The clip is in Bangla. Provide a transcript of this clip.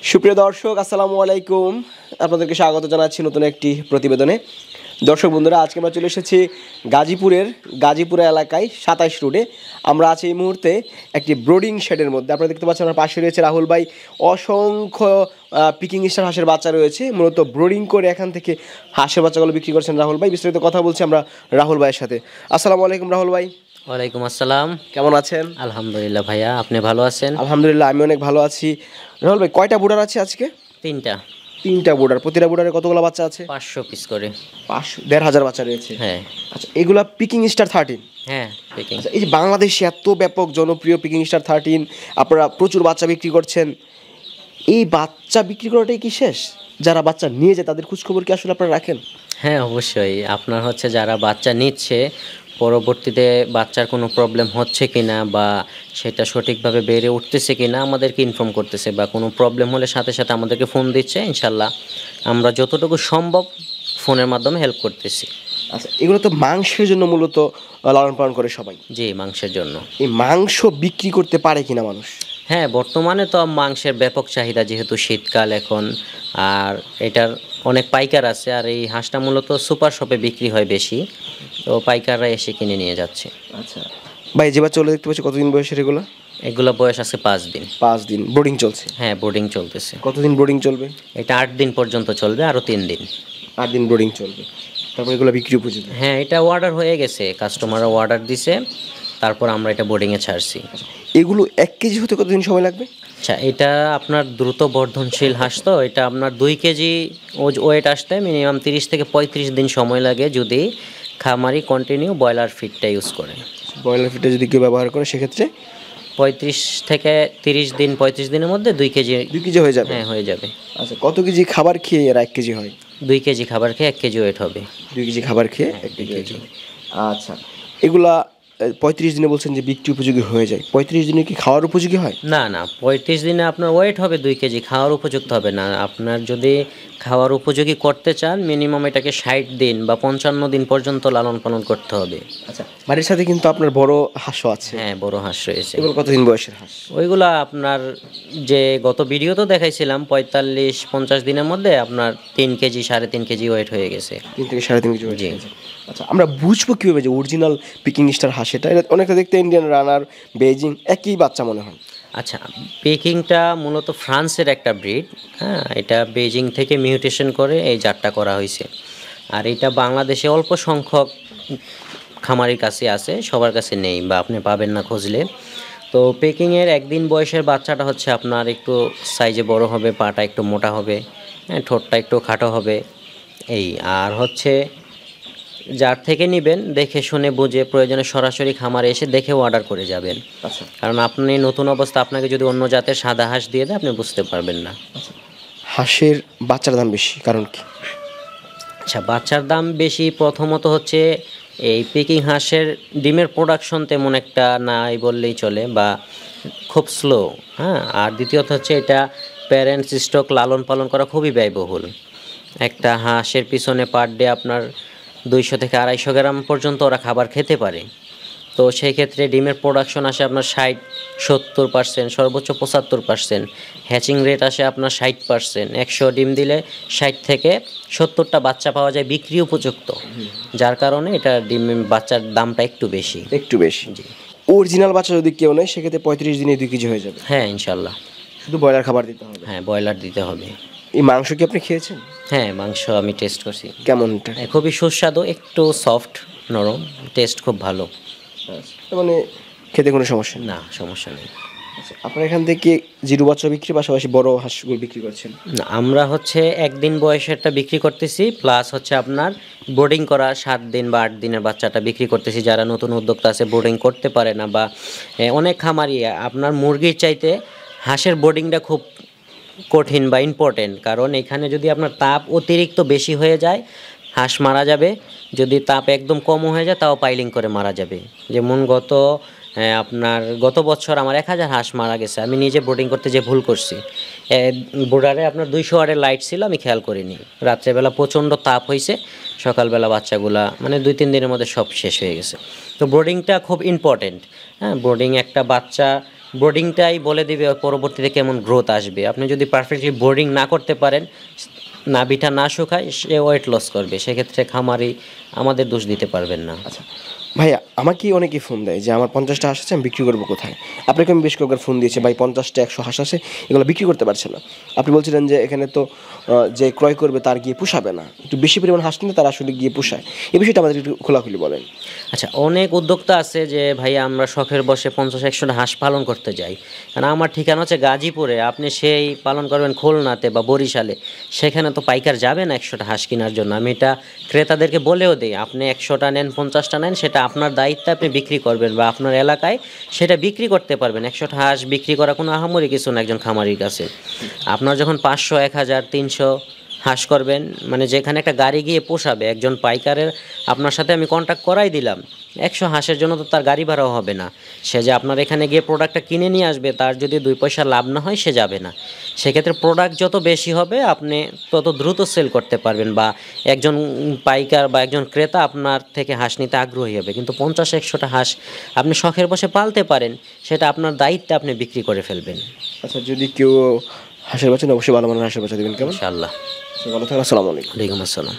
সুপ্রিয় দর্শক, আসসালামু আলাইকুম। আপনাদেরকে স্বাগত জানাচ্ছি নতুন একটি প্রতিবেদনে। দর্শক বন্ধুরা, আজকে আমরা চলে এসেছি গাজীপুর এলাকায় 27 রোডে। আমরা আছি এই মুহূর্তে একটি ব্রোডিং শেডের মধ্যে। আপনারা দেখতে পাচ্ছেন আমার পাশে রয়েছে রাহুল ভাই। অসংখ্য পিকিং স্টার হাঁসের বাচ্চা রয়েছে, মূলত ব্রোডিং করে এখান থেকে হাঁসের বাচ্চাগুলো বিক্রি করছেন রাহুল ভাই। বিস্তারিত কথা বলছি আমরা রাহুল ভাইয়ের সাথে। আসসালামু আলাইকুম রাহুল ভাই। ওয়ালাইকুম আসসালাম। কেমন আছেন? আলহামদুলিল্লাহ ভাইয়া, আপনি ভালো আছেন? আলহামদুলিল্লাহ, আমি অনেক ভালো আছি। রাহুল ভাই, কয়টা বুডার আছে আজকে? তিনটা বুডার। প্রতিটা বুডারে কতগুলো বাচ্চা আছে? 500 পিস করে। 1,500 বাচ্চা রয়েছে। হ্যাঁ। আচ্ছা, এগুলা পিকিং স্টার 13? হ্যাঁ, পিকিং। আচ্ছা, এই যে বাংলাদেশে এত ব্যাপক জনপ্রিয় পিকিং স্টার 13, আপনারা প্রচুর বাচ্চা বিক্রি করছেন। এই বাচ্চা বিক্রি করাটাই কি শেষ? যারা বাচ্চা নিয়ে যায় তাদের খোঁজখবর কি আসলে আপনারা রাখেন? হ্যাঁ, অবশ্যই। আপনার হচ্ছে যারা বাচ্চা নিচ্ছে, পরবর্তীতে বাচ্চার কোনো প্রবলেম হচ্ছে কিনা বা সেটা সঠিকভাবে বেড়ে উঠতেছে কিনা আমাদেরকে ইনফর্ম করতেছে, বা কোনো প্রবলেম হলে সাথে সাথে আমাদেরকে ফোন দিচ্ছে। ইনশাল্লাহ আমরা যতটুকু সম্ভব ফোনের মাধ্যমে হেল্প করতেছি। আচ্ছা, এগুলো তো মাংসের জন্য মূলত লালন পালন করে সবাই। জি, মাংসের জন্য। এই মাংস বিক্রি করতে পারে কিনা মানুষ? হ্যাঁ, বর্তমানে তো মাংসের ব্যাপক চাহিদা, যেহেতু শীতকাল এখন, আর এটার অনেক পাইকার আছে। আর এই হাঁসটা মূলত সুপার শপে বিক্রি হয় বেশি, তো পাইকাররা এসে কিনে নিয়ে যাচ্ছে। আচ্ছা ভাই, যেবার চলে দেখতে পাচ্ছি, কতদিন বয়সের এগুলো? এগুলো বয়স আছে 5 দিন। 5 দিন বোর্ডিং চলছে? হ্যাঁ, বোর্ডিং চলতেছে। কতদিন বোর্ডিং চলবে? এটা 8 দিন পর্যন্ত চলবে, আরও 3 দিন। 8 দিন বোর্ডিং চলবে, তারপর এগুলো বিক্রি উপযোগী? হ্যাঁ, এটা অর্ডার হয়ে গেছে, কাস্টমাররা অর্ডার দিছে, তারপর আমরা এটা বোর্ডিংয়ে ছাড়ছি। এগুলো 1 কেজি হতে কতদিন সময় লাগবে? আচ্ছা, এটা আপনার দ্রুত বর্ধনশীল হাঁস, তো এটা আপনার 2 কেজি ওয়েট আসতে মিনিমাম 30 থেকে 35 দিন সময় লাগে, যদি খামারি কন্টিনিউ ব্রয়লার ফিডটা ইউজ করে। ব্রয়লার ফিডটা যদি কেউ ব্যবহার করে সেক্ষেত্রে 35 থেকে 30 দিন, 35 দিনের মধ্যে 2 কেজি। 2 কেজি হয়ে যাবে? হ্যাঁ, হয়ে যাবে। আচ্ছা, কত কেজি খাবার খেয়ে এরা 1 কেজি হয়? 2 কেজি খাবার খেয়ে 1 কেজি ওয়েট হবে। 2 কেজি খাবার খেয়ে 1 কেজি। আচ্ছা, এগুলা 35 দিনে বলছেন যে বিক্রি উপযোগী হয়ে যায়। 35 দিনে কি খাওয়ার উপযোগী হয়? না না, 35 দিনে আপনার ওয়েট হবে 2 কেজি, খাওয়ার উপযুক্ত হবে না। আপনার যদি খাওয়ার উপযোগী করতে চান, মিনিমাম এটাকে 60 দিন বা 55 দিন পর্যন্ত লালন পালন করতে হবে। আচ্ছা, বাড়ির সাথে কিন্তু আপনার বড় হাঁসও আছে? হ্যাঁ, বড় হাঁস রয়েছে। এগুলো কতদিন বয়সের হাঁস? ওইগুলা আপনার যে গত ভিডিও তো দেখাইছিলাম, 45-50 দিনের মধ্যে আপনার 3 কেজি 3.5 কেজি ওয়েট হয়ে গেছে। 3 থেকে 3.5 কেজি জি। হয়েছে। আচ্ছা, আমরা বুঝবো কীভাবে যে অরিজিনাল পিকিং স্টার হাঁস এটা? অনেকটা দেখতে ইন্ডিয়ান রানার, বেজিং একই বাচ্চা মনে হয়। আচ্ছা, পেকিংটা মূলত ফ্রান্সের একটা ব্রিড। হ্যাঁ, এটা বেজিং থেকে মিউটেশন করে এই জাতটা করা হয়েছে। আর এটা বাংলাদেশে অল্প সংখ্যক খামারির কাছে আছে, সবার কাছে নেই, বা আপনি পাবেন না খুঁজলে। তো পেকিংয়ের 1 দিন বয়সের বাচ্চাটা হচ্ছে আপনার একটু সাইজে বড় হবে, পাটা একটু মোটা হবে, হ্যাঁ, ঠোঁটটা একটু খাটো হবে এই। আর হচ্ছে যার থেকে নেবেন দেখে শুনে বুঝে, প্রয়োজনে সরাসরি খামারে এসে দেখেও অর্ডার করে যাবেন। আচ্ছা, কারণ আপনি নতুন অবস্থা, আপনাকে যদি অন্য জাতের সাদা হাঁস দিয়ে দেয়, আপনি বুঝতে পারবেন না। হাঁসের বাচ্চার দাম বেশি কারণ কি? আচ্ছা, বাচ্চার দাম বেশি প্রথমত হচ্ছে এই পেকিং হাঁসের ডিমের প্রোডাকশন তেমন একটা নাই বললেই চলে, বা খুব স্লো। হ্যাঁ, আর দ্বিতীয়ত হচ্ছে এটা প্যারেন্টস স্টক লালন পালন করা খুবই ব্যয়বহুল। একটা হাঁসের পিছনে পার ডে আপনার 200 থেকে 250 গ্রাম পর্যন্ত ওরা খাবার খেতে পারে। তো সেই ক্ষেত্রে ডিমের প্রোডাকশন আসে আপনার 60-70%, সর্বোচ্চ 75%। হ্যাচিং রেট আসে আপনার 60%। 100 ডিম দিলে 60 থেকে 70টা বাচ্চা পাওয়া যায় বিক্রি উপযুক্ত, যার কারণে এটা বাচ্চার দামটা একটু বেশি। জি। অরিজিনাল বাচ্চা যদি কেউ নেয় সেক্ষেত্রে 35 দিনে 2 কেজি হয়ে যাবে? হ্যাঁ, ইনশাল্লাহ। শুধু ব্রয়লার খাবার দিতে হবে? হ্যাঁ, ব্রয়লার দিতে হবে। এই মাংস কি আপনি খেয়েছেন? হ্যাঁ, মাংস আমি টেস্ট করছি। কেমনটা? খুবই সুস্বাদু, একটু সফট নরম, টেস্ট খুব ভালো। আচ্ছা, মানে খেতে কোনো সমস্যা নেই? না, সমস্যা নেই। আচ্ছা, আপনার এখান থেকে জিরো বাচ্চা বিক্রি পাশাপাশি বড় হাঁসগুলো বিক্রি করছেন? না, আমরা হচ্ছে 1 দিন বয়সেরটা বিক্রি করতেছি, প্লাস হচ্ছে আপনার বোর্ডিং করা 7 দিন বা 8 দিনের বাচ্চাটা বিক্রি করতেছি। যারা নতুন উদ্যোক্তা আছে, বোর্ডিং করতে পারে না, বা অনেক খামারি আপনার মুরগির চাইতে হাঁসের বোর্ডিংটা খুব কঠিন বা ইম্পর্টেন্ট। কারণ এখানে যদি আপনার তাপ অতিরিক্ত বেশি হয়ে যায়, হাঁস মারা যাবে। যদি তাপ একদম কম হয়ে যায়, তাও পাইলিং করে মারা যাবে। যেমন গত বছর আমার 1000 হাঁস মারা গেছে। আমি নিজে বোর্ডিং করতে যে ভুল করছি, বোর্ডারে আপনার 200 ওয়াটের লাইট ছিল, আমি খেয়াল করিনি। রাত্রেবেলা প্রচণ্ড তাপ হয়েছে, সকালবেলা বাচ্চাগুলা মানে 2-3 দিনের মধ্যে সব শেষ হয়ে গেছে। তো বোর্ডিংটা খুব ইম্পর্টেন্ট। হ্যাঁ, বোর্ডিং একটা বাচ্চা বোর্ডিংটাই বলে দিবে পরবর্তীতে কেমন গ্রোথ আসবে। আপনি যদি পারফেক্টলি বোর্ডিং না করতে পারেন, নাভিটা না শুকায়, সে ওয়েট লস করবে। সেক্ষেত্রে খামারি আমাদের দোষ দিতে পারবেন না। আচ্ছা ভাইয়া, আমাকে অনেকেই ফোন দেয় যে আমার 50টা হাঁস আছে, আমি বিক্রি করবো কোথায়? আপনাকে আমি বেশ কয়েকবার ফোন দিয়েছি, ভাই 50টা 100 হাঁস আছে, এগুলো বিক্রি করতে পারছে না। আপনি বলছিলেন যে এখানে তো যে ক্রয় করবে তার গিয়ে পোষাবে না, একটু বেশি পরিমাণ হাঁস নিলে তারা আসলে গিয়ে পোষায়। এই বিষয়টা আমাদের একটু খোলাখুলি বলেন। আচ্ছা, অনেক উদ্যোক্তা আছে যে ভাই আমরা শখের বসে 50-100টা হাঁস পালন করতে যাই। কারণ আমার ঠিকানা হচ্ছে গাজীপুরে, আপনি সেই পালন করবেন খুলনাতে বা বরিশালে, সেখানে তো পাইকার যাবে না 100টা হাঁস কেনার জন্য। আমি এটা ক্রেতাদেরকে বলেও দিই, আপনি 100টা নেন, 50টা নেন, সেটা আপনার দায়িত্বে আপনি বিক্রি করবেন বা আপনার এলাকায় সেটা বিক্রি করতে পারবেন। 100টা হাঁস বিক্রি করা কোনো আহামরি কিছু না একজন খামারির কাছে। আপনার যখন 500, 1000, 300 হাঁস করবেন, মানে যেখানে একটা গাড়ি গিয়ে পোষাবে, একজন পাইকারের আপনার সাথে আমি কন্ট্যাক্ট করাই দিলাম, 100 হাঁসের জন্য তো তার গাড়ি ভাড়াও হবে না। সে যে আপনার এখানে গিয়ে প্রোডাক্টটা কিনে নিয়ে আসবে, তার যদি 2 পয়সা লাভ না হয় সে যাবে না। সেক্ষেত্রে প্রোডাক্ট যত বেশি হবে আপনি তত দ্রুত সেল করতে পারবেন, বা একজন পাইকার বা একজন ক্রেতা আপনার থেকে হাঁস নিতে আগ্রহী হবে। কিন্তু 50-100টা হাঁস আপনি শখের বসে পালতে পারেন, সেটা আপনার দায়িত্বে আপনি বিক্রি করে ফেলবেন। আচ্ছা, যদি কেউ হাঁসের বাচ্চা নেয়, অবশ্যই ভালো মানের হাঁসের বাচ্চা দেবেন, কেমন? ইনশাআল্লাহ। ভালো থাকেন, আসসালামু আলাইকুম। ওয়ালাইকুম আসসালাম।